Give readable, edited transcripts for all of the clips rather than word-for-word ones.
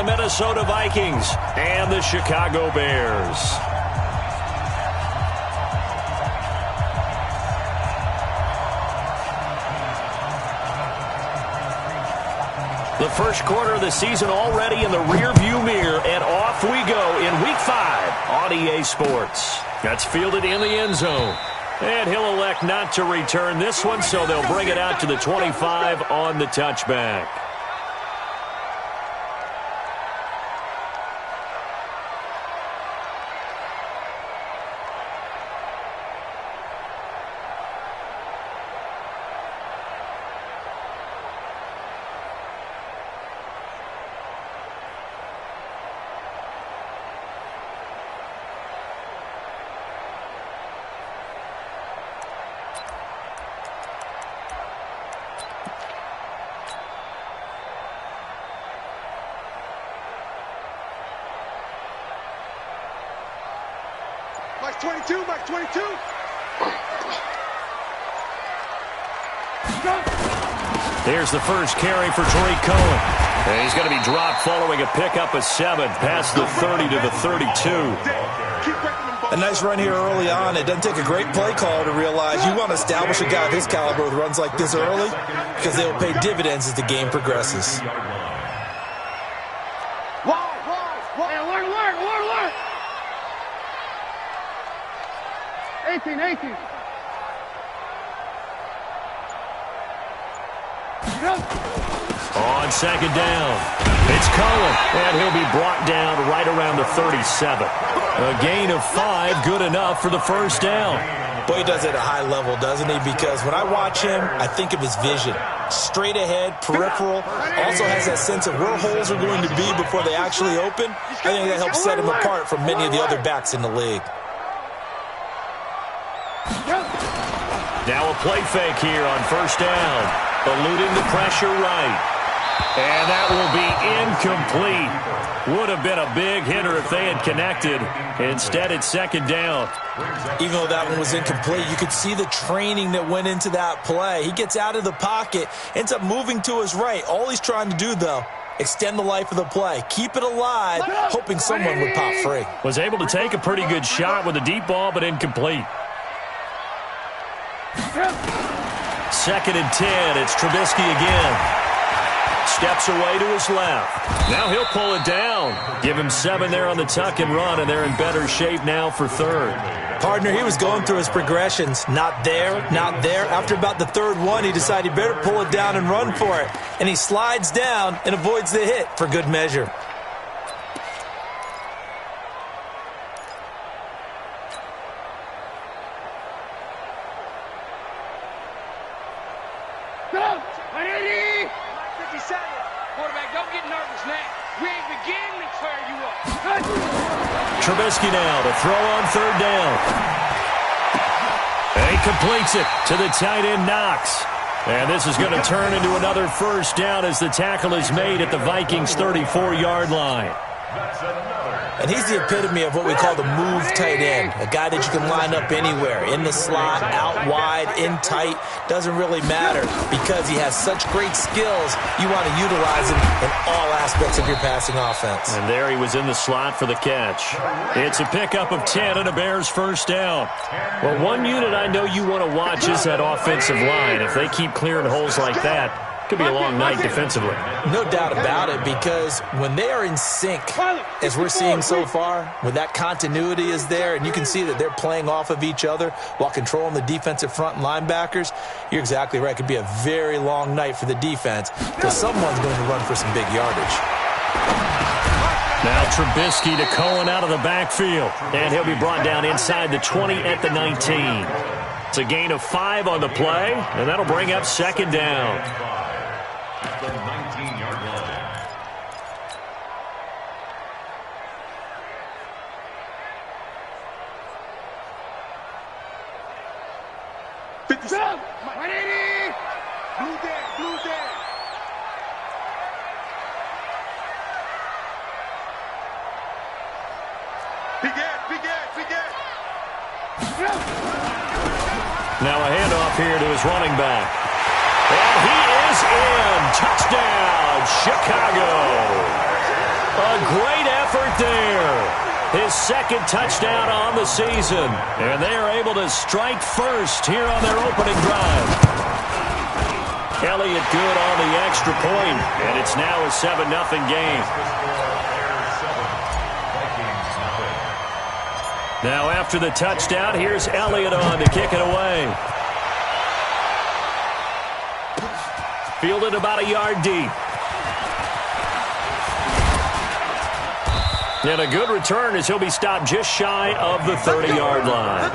Minnesota Vikings and the Chicago Bears. The first quarter of the season already in the rearview mirror, and off we go in Week 5 on EA Sports. That's fielded in the end zone. And he'll elect not to return this one, so they'll bring it out to the 25 on the touchback. Mike 22, Mike 22. Here's the first carry for Tariq Cohen. And he's going to be dropped following a pickup of 7 past the 30 to the 32. A nice run here early on. It doesn't take a great play caller to realize you want to establish a guy of his caliber with runs like this early because they will pay dividends as the game progresses. Hey, 18. On second down, it's Cohen, and he'll be brought down right around the 37. A gain of 5, good enough for the first down. Boy, he does it at a high level, doesn't he? Because when I watch him, I think of his vision. Straight ahead, peripheral, also has that sense of where holes are going to be before they actually open. I think that helps set him apart from many of the other backs in the league. Now a play fake here on first down. Eluding the pressure right. And that will be incomplete. Would have been a big hitter if they had connected. Instead, it's second down. Even though that one was incomplete, you could see the training that went into that play. He gets out of the pocket, ends up moving to his right. All he's trying to do, though, extend the life of the play. Keep it alive, hoping someone would pop free. Was able to take a pretty good shot with a deep ball, but incomplete. Second and 10. It's Trubisky again. Steps away to his left. Now he'll pull it down. Give him 7 there on the tuck and run, and they're in better shape now for third. Partner, he was going through his progressions. Not there, not there. After about the third one, he decided he better pull it down and run for it. And he slides down and avoids the hit for good measure. Trubisky now to throw on third down. And he completes it to the tight end, Knox. And this is going to turn into another first down as the tackle is made at the Vikings' 34-yard line. And he's the epitome of what we call the move tight end, a guy that you can line up anywhere, in the slot, out wide, in tight, doesn't really matter because he has such great skills. You want to utilize him in all aspects of your passing offense. And there he was in the slot for the catch. It's a pickup of 10 and a Bears first down. Well, one unit I know you want to watch is that offensive line. If they keep clearing holes like that, could be a long night defensively. No doubt about it, because when they are in sync, as we're seeing so far, when that continuity is there and you can see that they're playing off of each other while controlling the defensive front linebackers, you're exactly right. It could be a very long night for the defense because someone's going to run for some big yardage. Now Trubisky to Cohen out of the backfield, and he'll be brought down inside the 20 at the 19. It's a gain of 5 on the play, and that'll bring up second down. The 19-yard line. Blue there. Big Ed. Now a handoff here to his running back. And he is in. Touchdown, Chicago. A great effort there. His second touchdown on the season. And they are able to strike first here on their opening drive. Elliott good on the extra point, and it's now a 7-0 game. Now after the touchdown, here's Elliott on to kick it away. Fielded about a yard deep. And a good return as he'll be stopped just shy of the 30-yard line.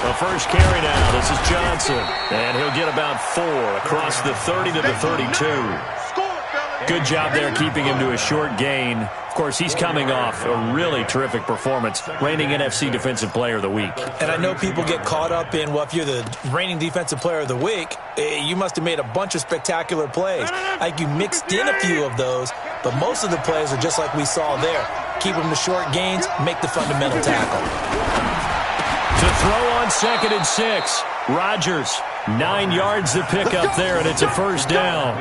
The first carry now. This is Johnson. And he'll get about 4 across the 30 to the 32. Good job there keeping him to a short gain. Of course, he's coming off a really terrific performance, reigning NFC Defensive Player of the Week. And I know people get caught up in, well, if you're the reigning Defensive Player of the Week, you must have made a bunch of spectacular plays. Like you mixed in a few of those, but most of the plays are just like we saw there. Keep them to short gains, make the fundamental tackle. To throw on 2nd and 6. Rodgers, 9 yards to pick up there, and it's a first down.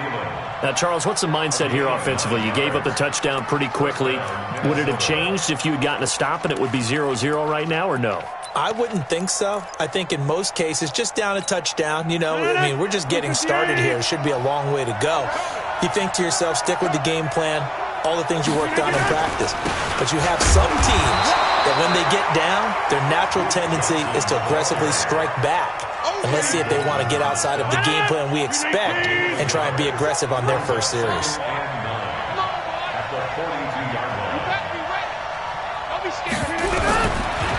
Now, Charles, what's the mindset here offensively? You gave up the touchdown pretty quickly. Would it have changed if you had gotten a stop and it would be 0-0 right now, or no? I wouldn't think so. I think in most cases, just down a touchdown, you know, I mean, we're just getting started here. It should be a long way to go. You think to yourself, stick with the game plan, all the things you worked on in practice. But you have some teams that when they get down, their natural tendency is to aggressively strike back. And let's see if they want to get outside of the game plan we expect and try and be aggressive on their first series.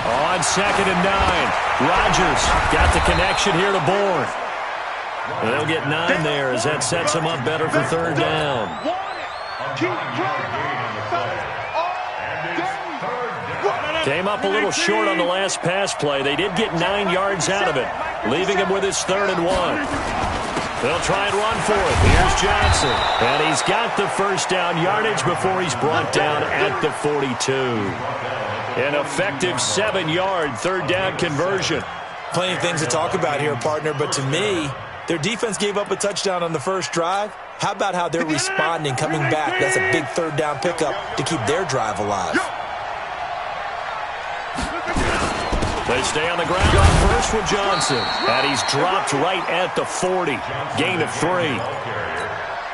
On 2nd and 9, Rodgers got the connection here to Bourne. They'll get 9 there as that sets them up better for 3rd down. Came up a little short on the last pass play. They did get 9 yards out of it, leaving him with his 3rd and 1. They'll try and run for it. Here's Johnson. And he's got the first down yardage before he's brought down at the 42. An effective 7-yard 3rd down conversion. Plenty of things to talk about here, partner, but to me, their defense gave up a touchdown on the first drive. How about how they're responding, coming back? That's a big 3rd down pickup to keep their drive alive. They stay on the ground on first with Johnson. And he's dropped right at the 40. Gain of 3.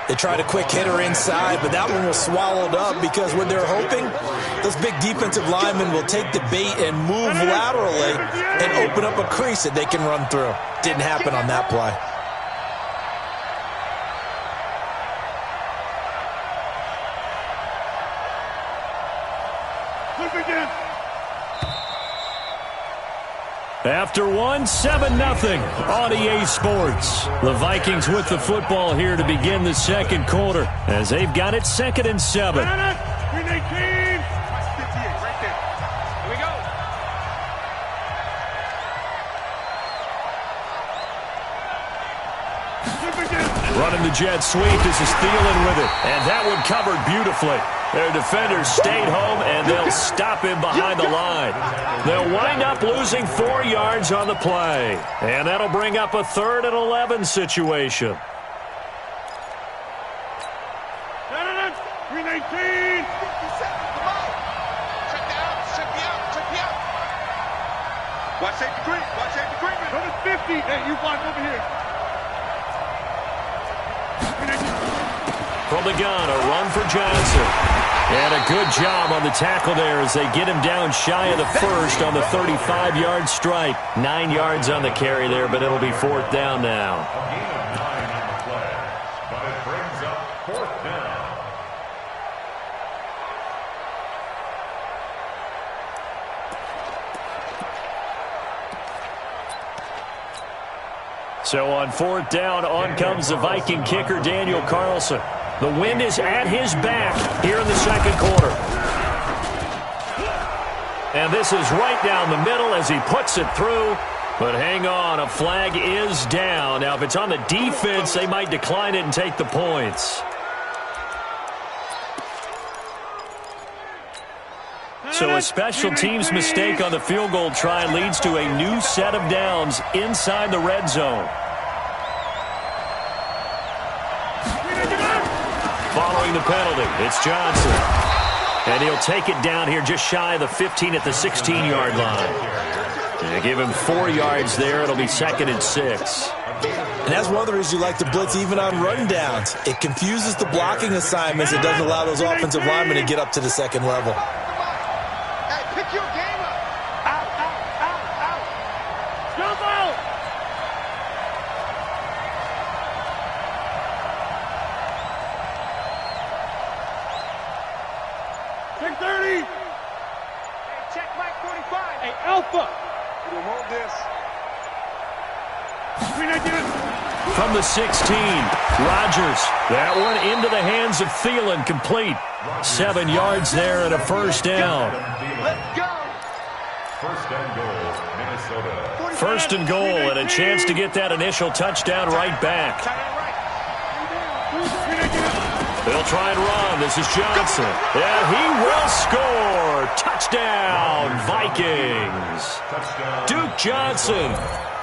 They tried a quick hitter inside, but that one was swallowed up because what they're hoping, those big defensive linemen will take the bait and move laterally and open up a crease that they can run through. Didn't happen on that play. After one, 7-0 on EA Sports. The Vikings with the football here to begin the second quarter as they've got it 2nd and 7. Running the jet sweep. This is Thielen with it. And that one covered beautifully. Their defenders stayed home, and they'll stop him behind the line. They'll wind up losing 4 yards on the play. And that'll bring up a 3rd and 11 situation. 319. Watch safety green. Watch safety green. Number 50. Hey, you block over here. From the gun, a run for Johnson. And a good job on the tackle there as they get him down shy of the first on the 35-yard strike. 9 yards on the carry there, but it'll be 4th down now. A gain of 9 on the play, but it brings up 4th down. So on 4th down, on comes the Viking kicker, Daniel Carlson. The wind is at his back here in the second quarter. And this is right down the middle as he puts it through. But hang on, a flag is down. Now, if it's on the defense, they might decline it and take the points. So a special teams mistake on the field goal try leads to a new set of downs inside the red zone. Following the penalty, it's Johnson. And he'll take it down here just shy of the 15 at the 16-yard line. They give him 4 yards there. It'll be 2nd and 6. And that's one of the reasons you like to blitz even on run downs. It confuses the blocking assignments. It doesn't allow those offensive linemen to get up to the second level. Hey, pick your game up. Out, out, out, out. Jump out. Check 30. Hey, check Mike 45. Hey, Alpha. You hold this. From the 16, Rodgers. That one into the hands of Thielen, complete. 7 yards there and a first down. Let's go. First and goal, Minnesota. First and goal and a chance to get that initial touchdown right back. They'll try and run. This is Johnson. And he will score. Touchdown, Vikings. Duke Johnson.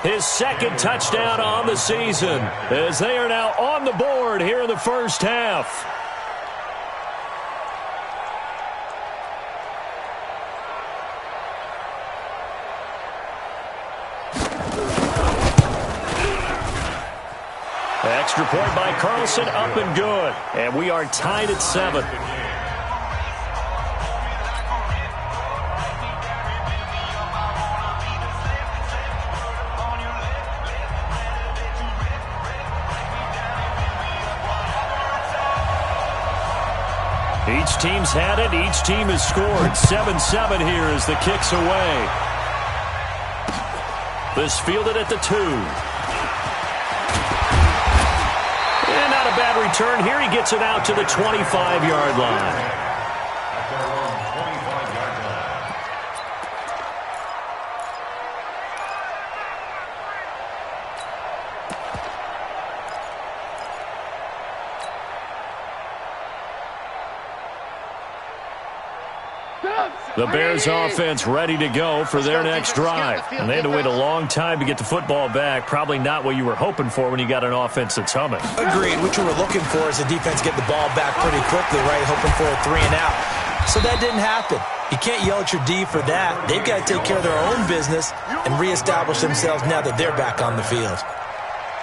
His 2nd touchdown on the season as they are now on the board here in the first half. Extra point by Carlson, up and good. And we are tied at 7. Each team's had it. Each team has scored. 7-7 here as the kick's away. This fielded at the 2. And not a bad return here. He gets it out to the 25-yard line. The Bears offense ready to go for their next drive. And they had to wait a long time to get the football back. Probably not what you were hoping for when you got an offense that's humming. Agreed. What you were looking for is the defense get the ball back pretty quickly, right? Hoping for a 3 and out. So that didn't happen. You can't yell at your D for that. They've got to take care of their own business and reestablish themselves now that they're back on the field.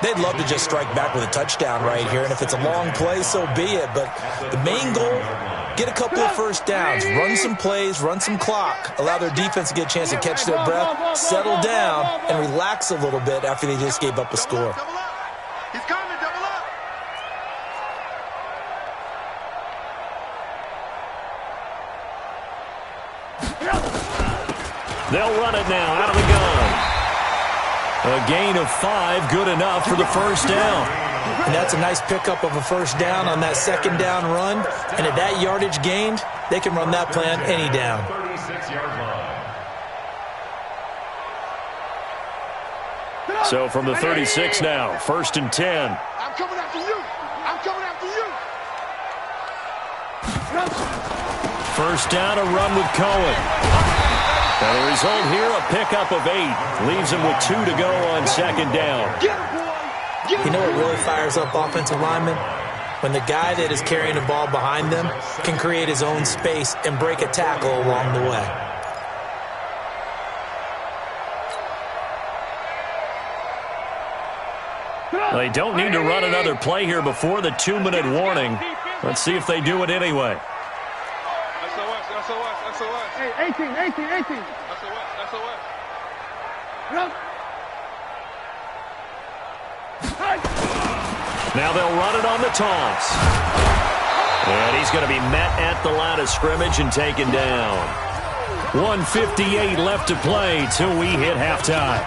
They'd love to just strike back with a touchdown right here, and if it's a long play, so be it. But the main goal, get a couple of first downs, run some plays, run some clock, allow their defense to get a chance to catch their breath, settle down, and relax a little bit after they just gave up a score. Double up. He's coming, double up. They'll run it now out of the gun. A gain of 5, good enough for the first down. And that's a nice pickup of a first down on that second down run. And at that yardage gained, they can run that play on any down. 36-yard line. So from the 36 now, 1st and 10. I'm coming after you. I'm coming after you. First down, a run with Cohen. And the result here, a pickup of 8. Leaves him with 2 to go on 2nd down. Get him, boy. Get him. You know what really fires up offensive linemen? When the guy that is carrying the ball behind them can create his own space and break a tackle along the way. They don't need to run another play here before the 2-minute warning. Let's see if they do it anyway. SOS. Hey, 18. SOS. Now they'll run it on the toss. And he's going to be met at the line of scrimmage and taken down. 1:58 left to play till we hit halftime.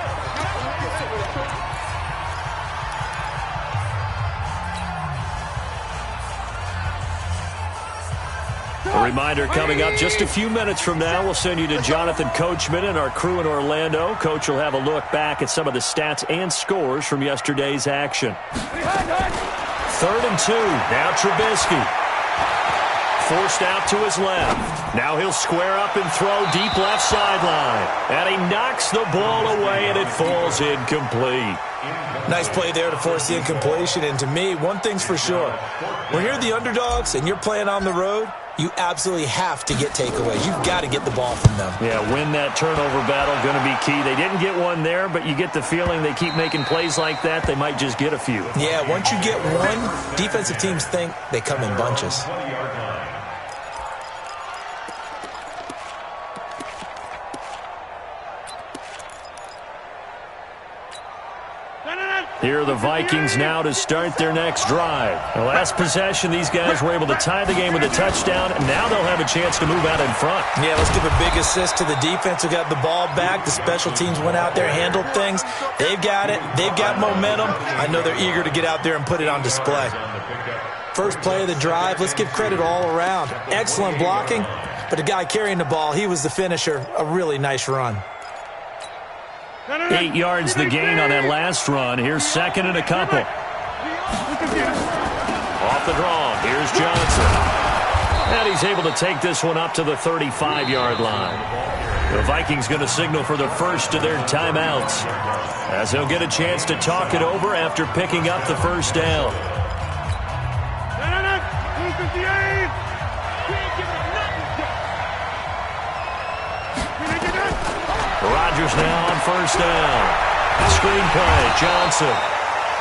A reminder coming up just a few minutes from now, we'll send you to Jonathan Coachman and our crew in Orlando. Coach will have a look back at some of the stats and scores from yesterday's action. 3rd and 2. Now Trubisky. forced out to his left. Now he'll square up and throw deep left sideline. And he knocks the ball away, and it falls incomplete. Nice play there to force the incompletion. And to me, one thing's for sure. When you're the underdogs and you're playing on the road, you absolutely have to get takeaways. You've got to get the ball from them. Yeah, win that turnover battle, going to be key. They didn't get one there, but you get the feeling they keep making plays like that, they might just get a few. Yeah, once you get one, defensive teams think they come in bunches. Here are the Vikings now to start their next drive. The last possession, these guys were able to tie the game with a touchdown, and now they'll have a chance to move out in front. Yeah, let's give a big assist to the defense who got the ball back. The special teams went out there, handled things. They've got it. They've got momentum. I know they're eager to get out there and put it on display. First play of the drive, let's give credit all around. Excellent blocking, but the guy carrying the ball, he was the finisher. A really nice run. 8 yards the gain on that last run. Here's second and a couple. Off the draw. Here's Johnson. And he's able to take this one up to the 35-yard line. The Vikings going to signal for the first of their timeouts, as they'll get a chance to talk it over after picking up the first down. Rodgers now on first down. Screen play, Johnson.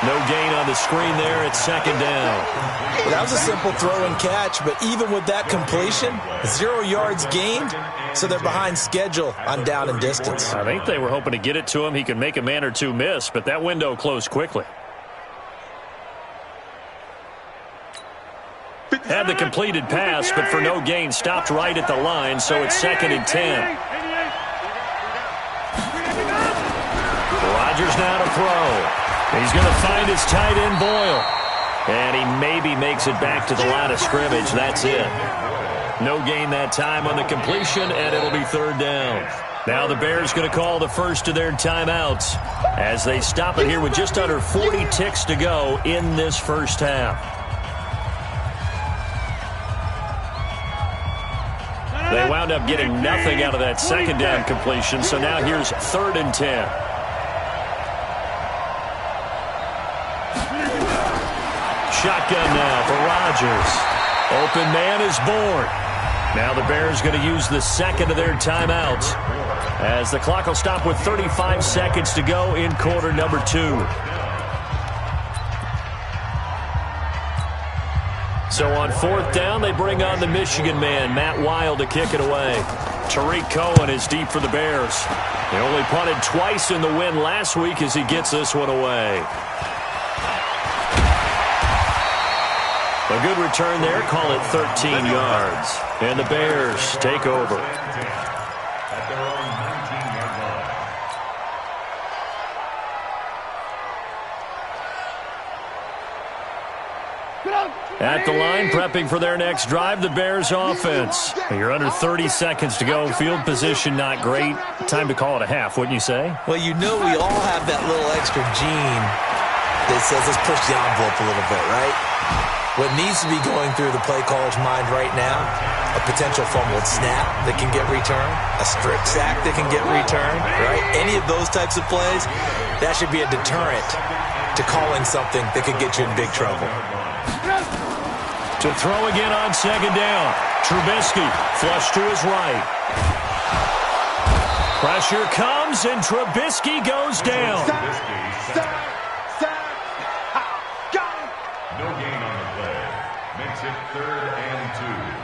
No gain on the screen there. It's second down. Well, that was a simple throw and catch, but even with that completion, 0 yards gained, so they're behind schedule on down and distance. I think they were hoping to get it to him. He could make a man or two miss, but that window closed quickly. Had the completed pass, but for no gain, stopped right at the line, so it's second and 10. Rodgers now to throw. He's going to find his tight end, Boyle. And he maybe makes it back to the line of scrimmage. That's it. No gain that time on the completion, and it'll be third down. Now the Bears going to call the first of their timeouts as they stop it here with just under 40 ticks to go in this first half. They wound up getting nothing out of that second down completion, so now here's third and 10. Shotgun now for Rodgers. Open man is born. Now the Bears going to use the second of their timeouts, as the clock will stop with 35 seconds to go in quarter number 2. So on fourth down, they bring on the Michigan man, Matt Wild, to kick it away. Tariq Cohen is deep for the Bears. They only punted twice in the win last week as he gets this one away. A good return there, call it 13 yards. And the Bears take over. At the line, prepping for their next drive, the Bears offense. You're under 30 seconds to go. Field position not great. Time to call it a half, wouldn't you say? Well, you know we all have that little extra gene that says let's push the envelope a little bit, right? What needs to be going through the play caller's mind right now, a potential fumbled snap that can get returned, a strip sack that can get returned, right? Any of those types of plays, that should be a deterrent to calling something that could get you in big trouble. To throw again on second down. Trubisky flush to his right. Pressure comes, and Trubisky goes down. No gain on the play. Makes it third and 2.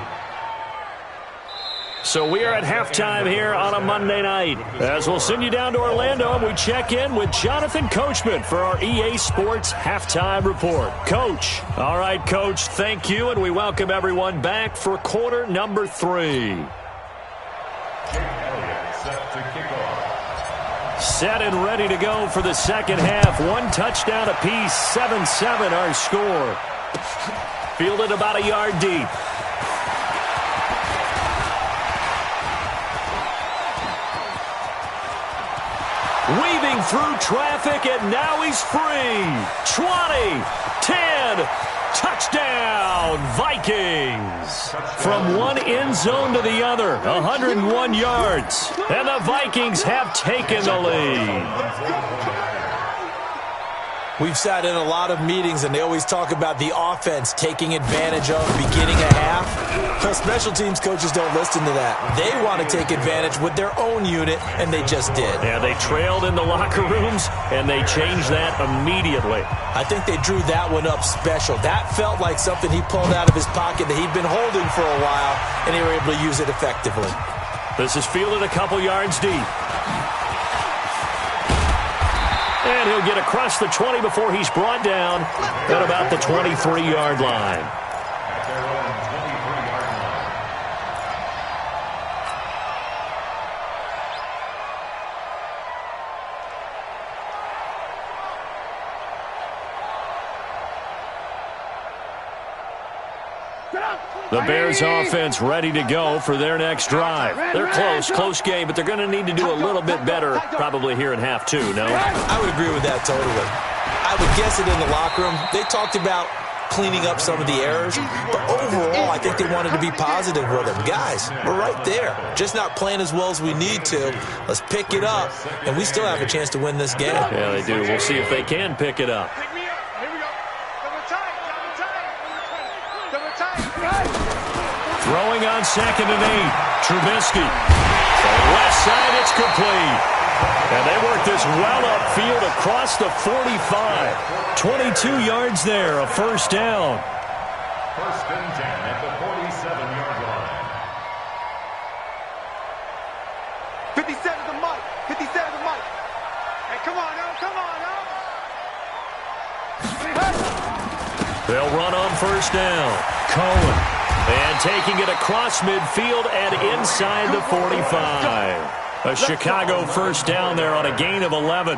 So we are at halftime here on a Monday night, as we'll send you down to Orlando and we check in with Jonathan Coachman for our EA Sports Halftime Report. Coach. All right, Coach, thank you, and we welcome everyone back for quarter number 3. Set and ready to go for the second half. One touchdown apiece, 7-7 our score. Fielded about a yard deep. Weaving through traffic, and now he's free. 20, 10, Touchdown, Vikings! From one end zone to the other, 101 yards. And the Vikings have taken the lead. We've sat in a lot of meetings, and they always talk about the offense taking advantage of beginning a half. Well, special teams coaches don't listen to that. They want to take advantage with their own unit, and they just did. Yeah, they trailed in the locker rooms, and they changed that immediately. I think they drew that one up special. That felt like something he pulled out of his pocket that he'd been holding for a while, and they were able to use it effectively. This is fielded a couple yards deep. And he'll get across the 20 before he's brought down at about the 23-yard line. The Bears offense ready to go for their next drive. They're close game, but they're going to need to do a little bit better probably here in half two, no? I would agree with that totally. I would guess it in the locker room. They talked about cleaning up some of the errors, but overall, I think they wanted to be positive with them. Guys, we're right there. Just not playing as well as we need to. Let's pick it up, and we still have a chance to win this game. Yeah, they do. We'll see if they can pick it up. Throwing on 2nd and 8. Trubisky. Left side, it's complete. And they work this well upfield across the 45. 22 yards there, a first down. First and 10 at the 47-yard line. 57 to Mike. 57 to Mike. Hey, come on now. Come on now. They'll run on first down. Cohen. And taking it across midfield and inside the 45. A Chicago first down there on a gain of 11.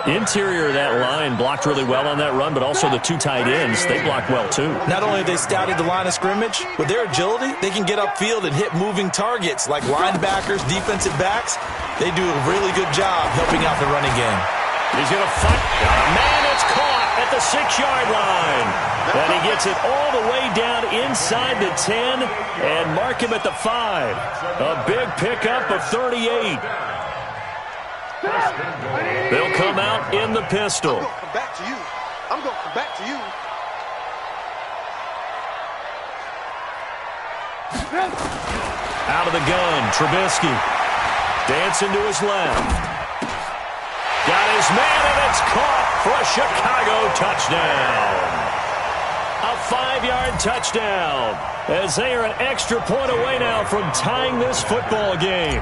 Interior of that line blocked really well on that run, but also the two tight ends, they blocked well too. Not only have they scouted the line of scrimmage, with their agility, they can get upfield and hit moving targets like linebackers, defensive backs. They do a really good job helping out the running game. He's going to fight. Man, it's caught at the 6-yard line. And he gets it all the way down inside the 10 and mark him at the 5. A big pickup of 38. They'll come out in the pistol. I'm going to come back to you. I'm going to come back to you. Out of the gun, Trubisky. Dancing to his left. Got his man, and it's caught for a Chicago touchdown. A 5-yard touchdown, as they are an extra point away now from tying this football game.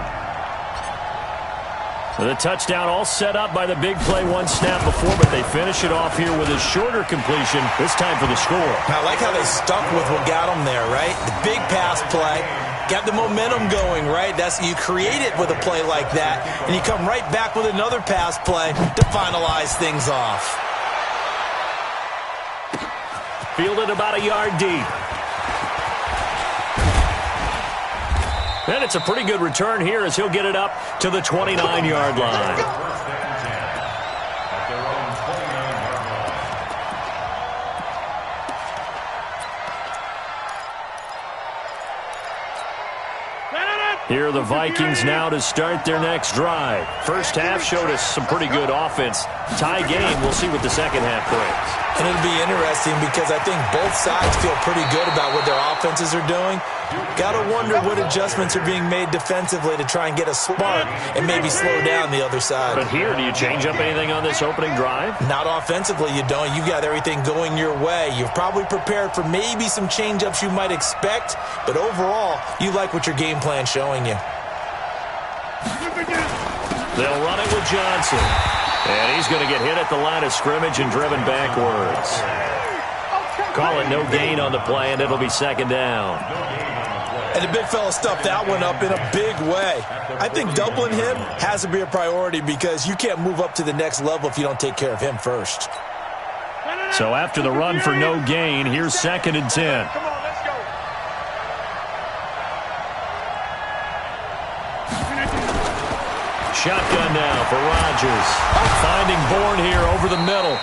The touchdown all set up by the big play one snap before, but they finish it off here with a shorter completion, this time for the score. I like how they stuck with what got them there, right? The big pass play. Got the momentum going, right? You create it with a play like that, and you come right back with another pass play to finalize things off. Fielded about a yard deep. And it's a pretty good return here as he'll get it up to the 29-yard line. Here are the Vikings now to start their next drive. First half showed us some pretty good offense. Tie game, we'll see what the second half brings. And it'll be interesting because I think both sides feel pretty good about what their offenses are doing. Got to wonder what adjustments are being made defensively to try and get a spark and maybe slow down the other side. But here, do you change up anything on this opening drive? Not offensively, you don't. You got everything going your way. You've probably prepared for maybe some change-ups you might expect, but overall, you like what your game plan's showing you. They'll run it with Johnson. And he's going to get hit at the line of scrimmage and driven backwards. Call it no gain on the play, and it'll be second down. And the big fella stuffed that one up in a big way. I think doubling him has to be a priority because you can't move up to the next level if you don't take care of him first. So after the run for no gain, here's 2nd and 10. Come on, let's go. Shotgun now for Rodgers. Finding Bourne here over the middle.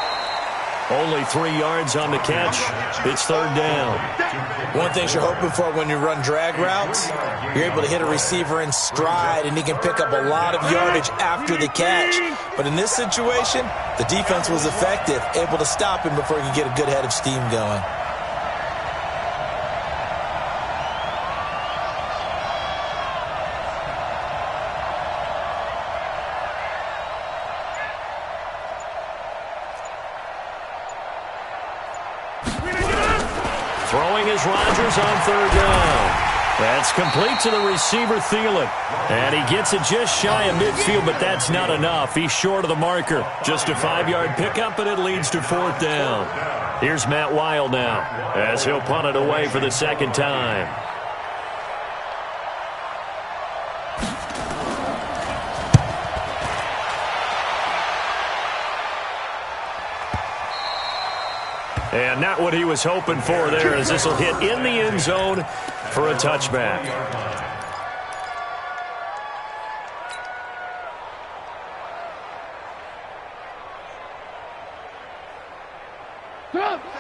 Only 3 yards on the catch. It's third down. One thing you're hoping for when you run drag routes, you're able to hit a receiver in stride, and he can pick up a lot of yardage after the catch. But in this situation, the defense was effective, able to stop him before he could get a good head of steam going. Throwing is Rodgers on third down. That's complete to the receiver, Thielen. And he gets it just shy of midfield, but that's not enough. He's short of the marker. Just a 5-yard pickup, and it leads to fourth down. Here's Matt Wild now, as he'll punt it away for the second time. And not what he was hoping for there, as this will hit in the end zone for a touchback.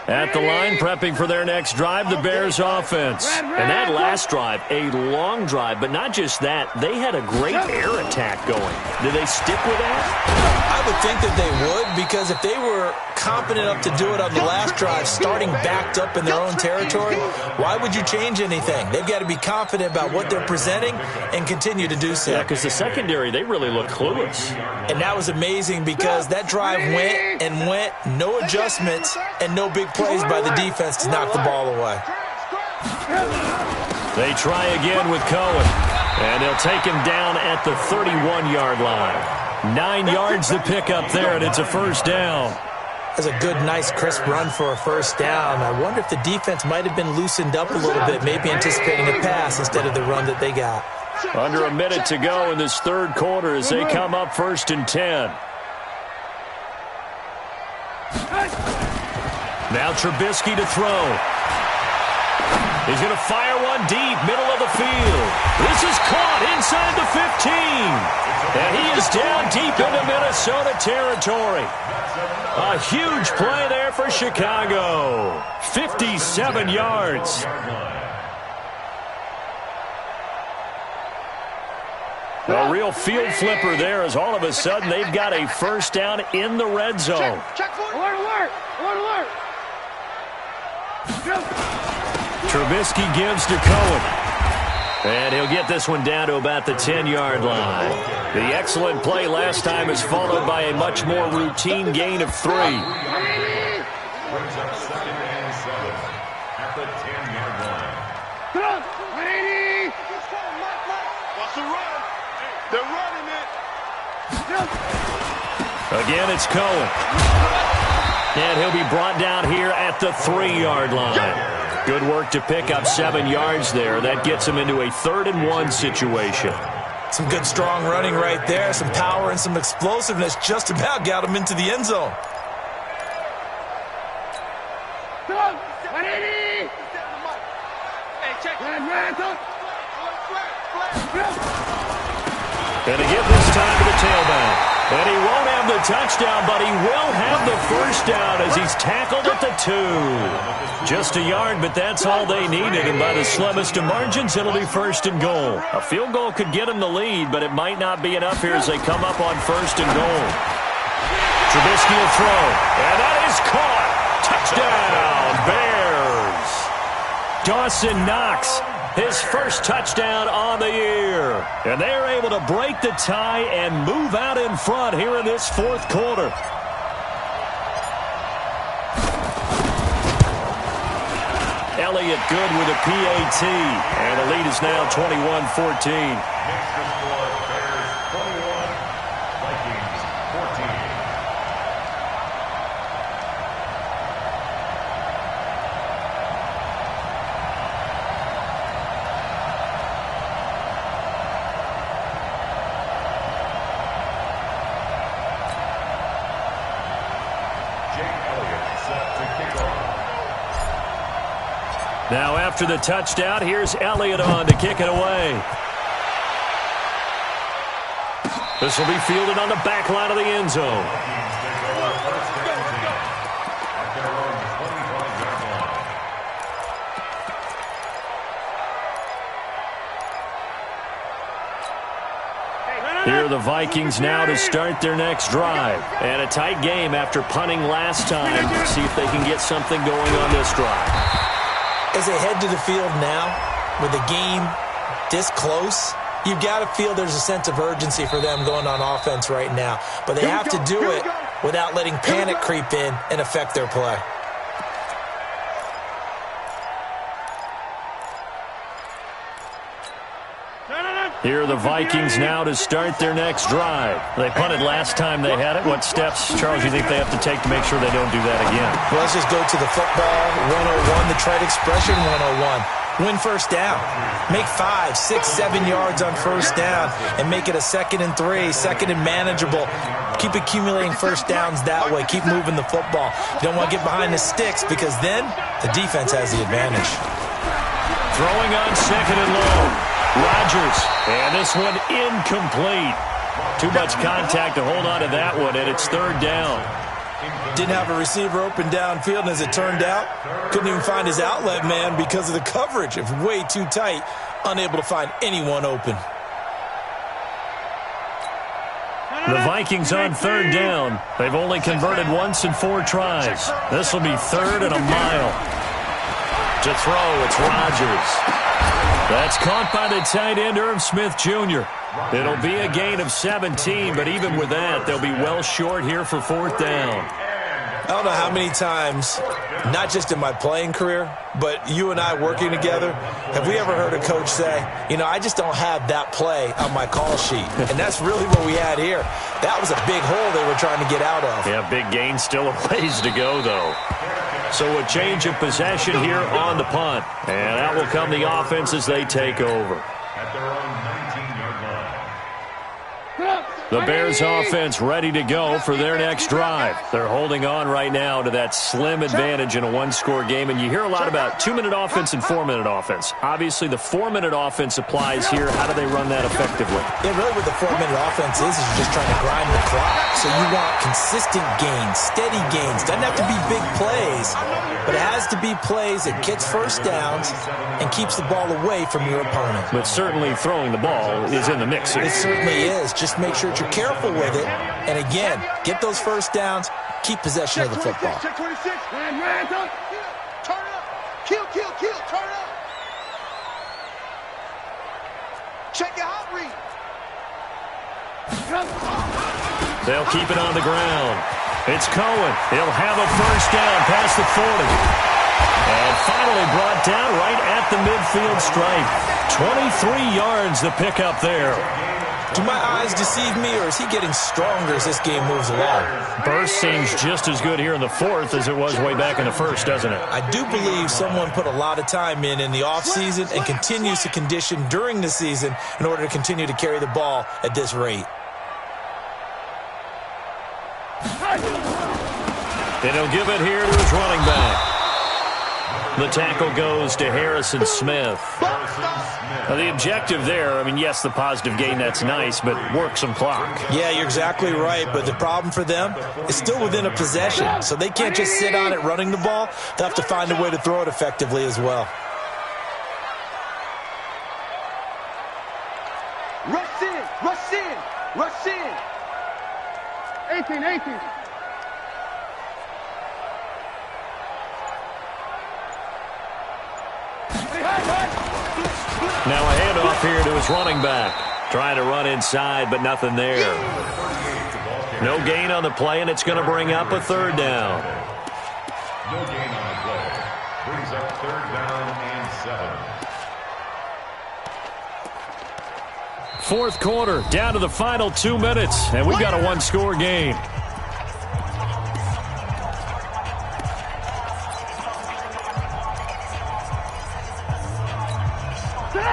At the line, prepping for their next drive, the Bears offense. And that last drive, a long drive, but not just that. They had a great air attack going. Did they stick with that? I would think that they would, because if they were confident enough to do it on the last drive, starting backed up in their own territory, why would you change anything? They've got to be confident about what they're presenting and continue to do so. Yeah, because the secondary, they really look clueless. And that was amazing, because that drive went and went, no adjustments and no big plays by the defense to knock the ball away. They try again with Cohen, and they'll take him down at the 31-yard line. 9 yards to pick up there, and it's a first down. That's a good, nice, crisp run for a first down. I wonder if the defense might have been loosened up a little bit, maybe anticipating a pass instead of the run that they got. Under a minute to go in this third quarter as they come up 1st and 10. Now Trubisky to throw. He's going to fire one deep, middle of the field. This is caught inside the 15. And he is down deep into Minnesota territory. A huge play there for Chicago. 57 yards. A real field flipper there, as all of a sudden they've got a first down in the red zone. Check. Alert, alert. Alert, alert. Trubisky gives to Cohen. And he'll get this one down to about the 10-yard line. The excellent play last time is followed by a much more routine gain of 3. Brings up 2nd and 7 at the 10-yard line. Come on, 180. Watch the run. They're running it. Again, it's Cohen. And he'll be brought down here at the 3-yard line. Good work to pick up 7 yards there. That gets him into a 3rd and 1 situation. Some good, strong running right there. Some power and some explosiveness just about got him into the end zone. Come on, 180. Hey, check. And to give this time to the tailback. And he won't have the touchdown, but he will have the first down as he's tackled at the 2. Just a yard, but that's all they needed. And by the slimmest of margins, it'll be 1st and goal. A field goal could get him the lead, but it might not be enough here as they come up on 1st and goal. Trubisky will throw. And that is caught. Touchdown, Bears. Dawson Knox. His first touchdown on the year. And they're able to break the tie and move out in front here in this 4th quarter. Elliott good with a PAT. And the lead is now 21-14. Now after the touchdown, here's Elliott on to kick it away. This will be fielded on the back line of the end zone. Here are the Vikings now to start their next drive. And a tight game after punting last time. See if they can get something going on this drive. As they head to the field now, with the game this close, you've got to feel there's a sense of urgency for them going on offense right now. But they have to do it without letting panic creep in and affect their play. Here are the Vikings now to start their next drive. They punted last time they had it. What steps, Charles, you think they have to take to make sure they don't do that again? Well, let's just go to the football 101, the trade expression 101. Win first down. Make 5, 6, 7 yards on first down and make it a 2nd and 3, 2nd and manageable. Keep accumulating first downs that way. Keep moving the football. You don't want to get behind the sticks because then the defense has the advantage. Throwing on 2nd and long. Rodgers, and this one incomplete. Too much contact to hold on to that one, and it's 3rd down. Didn't have a receiver open downfield, and as it turned out, couldn't even find his outlet man because of the coverage. It's way too tight, unable to find anyone open. The Vikings on 3rd down. They've only converted once in 4 tries. This will be 3rd and a mile. To throw, it's Rodgers. That's caught by the tight end, Irv Smith Jr. It'll be a gain of 17, but even with that, they'll be well short here for 4th down. I don't know how many times, not just in my playing career, but you and I working together, have we ever heard a coach say, you know, I just don't have that play on my call sheet. And that's really what we had here. That was a big hole they were trying to get out of. Yeah, big gain, still a ways to go, though. So a change of possession here on the punt. And out will come the offense as they take over. At their own 19-yard line. The Bears offense ready to go for their next drive. They're holding on right now to that slim advantage in a 1-score game. And you hear a lot about 2-minute offense and 4-minute offense. Obviously, the 4-minute offense applies here. How do they run that effectively? Yeah, really what the 4-minute offense is you're just trying to grind the clock. So you want consistent gains, steady gains. Doesn't have to be big plays, but it has to be plays that gets first downs and keeps the ball away from your opponent. But certainly throwing the ball is in the mix here. It certainly is. Just make sure you're careful with it. And again, get those first downs, keep possession of the football. Check 26. Man, turn up. Kill, turn up. Check your hot read. They'll keep it on the ground. It's Cohen. He'll have a first down past the 40. And finally brought down right at the midfield stripe. 23 yards the pickup there. Do my eyes deceive me, or is he getting stronger as this game moves along? Burst seems just as good here in the 4th as it was way back in the 1st, doesn't it? I do believe someone put a lot of time in the offseason and continues to condition during the season in order to continue to carry the ball at this rate. And he'll give it here to his running back. The tackle goes to Harrison Smith. Now, the objective there, I mean, yes, the positive gain, that's nice, but work some clock. Yeah, you're exactly right, but the problem for them is still within a possession, so they can't just sit on it running the ball. They'll have to find a way to throw it effectively as well. Rush in. 18. Now a handoff here to his running back. Trying to run inside, but nothing there. No gain on the play, and it's going to bring up a 3rd down. No gain on the play. Brings up 3rd down and 7. 4th quarter, down to the final 2 minutes, and we've got a 1-score game.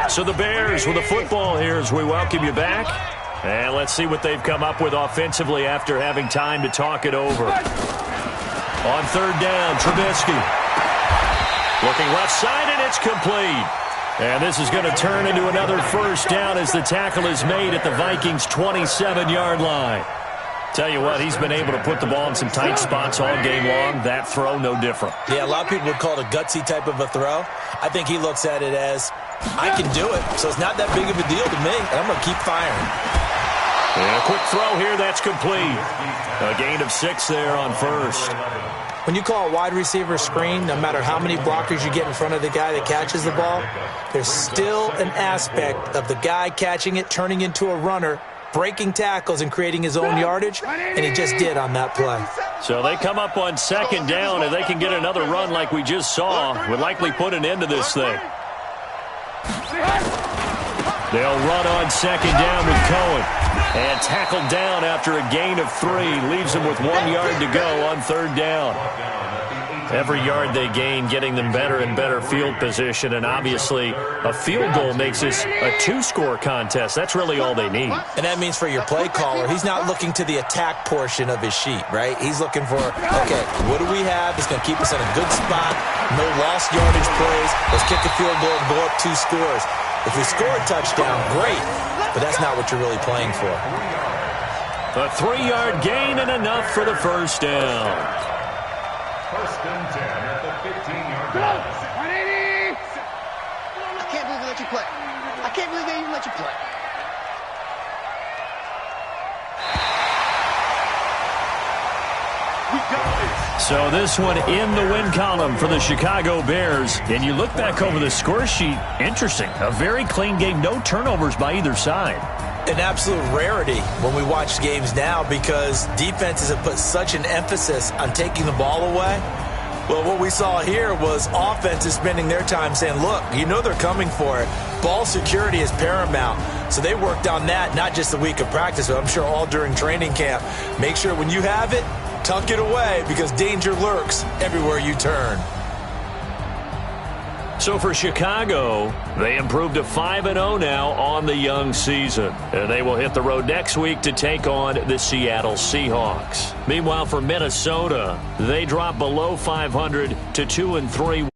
So the Bears with the football here as we welcome you back. And let's see what they've come up with offensively after having time to talk it over. On 3rd down, Trubisky. Looking left side, and it's complete. And this is going to turn into another first down as the tackle is made at the Vikings' 27-yard line. Tell you what, he's been able to put the ball in some tight spots all game long. That throw, no different. Yeah, a lot of people would call it a gutsy type of a throw. I think he looks at it as, I can do it, so it's not that big of a deal to me, and I'm going to keep firing. And a quick throw here, that's complete. A gain of 6 there on first. When you call a wide receiver screen, no matter how many blockers you get in front of the guy that catches the ball, there's still an aspect of the guy catching it, turning into a runner, breaking tackles and creating his own yardage, and he just did on that play. So they come up on second down, and they can get another run like we just saw. Would likely put an end to this thing. They'll run on second down with Cohen. And tackled down after a gain of 3. Leaves them with 1 yard to go on third down. Every yard they gain, getting them better and better field position. And obviously, a field goal makes this a 2-score contest. That's really all they need. And that means for your play caller, he's not looking to the attack portion of his sheet, right? He's looking for, okay, what do we have that's going to keep us in a good spot? No lost yardage plays. Let's kick a field goal and go up 2 scores. If we score a touchdown, great. But that's not what you're really playing for. A 3-yard gain and enough for the first down. First and 10 at the 15-yard line. 180. I can't believe they let you play. I can't believe they even let you play. We got this. So this one in the win column for the Chicago Bears. And you look back over the score sheet, interesting. A very clean game, no turnovers by either side. An absolute rarity when we watch games now because defenses have put such an emphasis on taking the ball away. Well, what we saw here was offenses spending their time saying, look, you know they're coming for it. Ball security is paramount. So they worked on that, not just the week of practice, but I'm sure all during training camp. Make sure when you have it, tuck it away because danger lurks everywhere you turn. So for Chicago, they improved to 5-0 now on the young season. And they will hit the road next week to take on the Seattle Seahawks. Meanwhile, for Minnesota, they drop below 500 to 2-3.